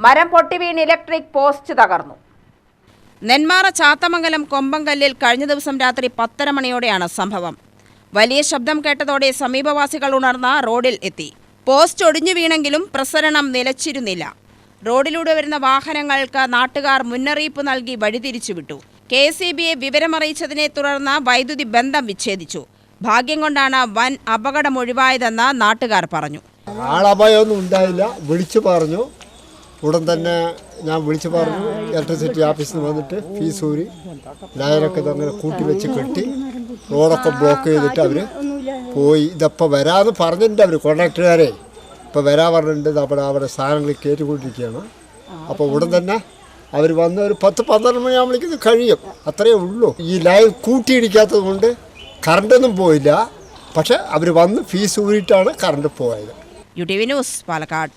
മരം പൊട്ടിവീണ് electric post തകർന്നു. നെന്മാറ ചാത്തമംഗലം കൊമ്പങ്കല്ലിൽ കഴിഞ്ഞ ദിവസം രാത്രി 10:30 മണിയോടെയാണ് സംഭവം. വലിയ ശബ്ദം കേട്ടതോടെ സമീപവാസികൾ ഉണർന്ന റോഡിൽ എത്തി. പോസ്റ്റ് ഒടിഞ്ഞു വീണെങ്കിലും പ്രസരണം നിലച്ചിരുന്നില്ല. റോഡിലൂടെ വരുന്ന വാഹനങ്ങൾക്ക് നാട്ടുകാർ മുന്നറിയിപ്പ് നൽകി വഴിതിരിച്ചുവിട്ടു. KSEBയെ വിവരമറിയിച്ചതിനെ തുടർന്ന് വൈദ്യുതി ബന്ധം വിച്ഛേദിച്ചു. ഭാഗ്യം കൊണ്ടാണ് വൻ അപകടമൊഴിവായതെന്ന് നാട്ടുകാർ പറഞ്ഞു. ആളപായമൊന്നും ഉണ്ടായില്ല. വിളിച്ചു പറഞ്ഞു. ഉടൻ തന്നെ ഞാൻ വിളിച്ചു പറഞ്ഞു. ഇലക്ട്രിസിറ്റി ഓഫീസിൽ നിന്ന് വന്നിട്ട് ഫീസ് ഊരി ലൈനൊക്കെ അങ്ങനെ കൂട്ടി വെച്ച് കെട്ടി റോഡൊക്കെ ബ്ലോക്ക് ചെയ്തിട്ട് അവർ പോയി. ഇതപ്പോൾ വരാമെന്ന് പറഞ്ഞിട്ടുണ്ട് അവർ കോൺട്രാക്ടറുകാരെ. ഇപ്പോൾ വരാൻ പറഞ്ഞിട്ടുണ്ട്. അവിടെ സാധനങ്ങൾ കയറ്റിക്കൊണ്ടിരിക്കുകയാണ്. അപ്പോൾ ഉടൻ തന്നെ അവർ വന്ന് ഒരു 10-12 മണിയാകുമ്പോഴേക്കും ഇത് കഴിയും. അത്രയേ ഉള്ളൂ. ഈ ലൈൻ കൂട്ടിയിടിക്കാത്തത് കൊണ്ട് കറണ്ടൊന്നും പോയില്ല. പക്ഷെ അവർ വന്ന് ഫീസ് ഊരിയിട്ടാണ് കറണ്ട് പോയത്. UTV news, Palakkad.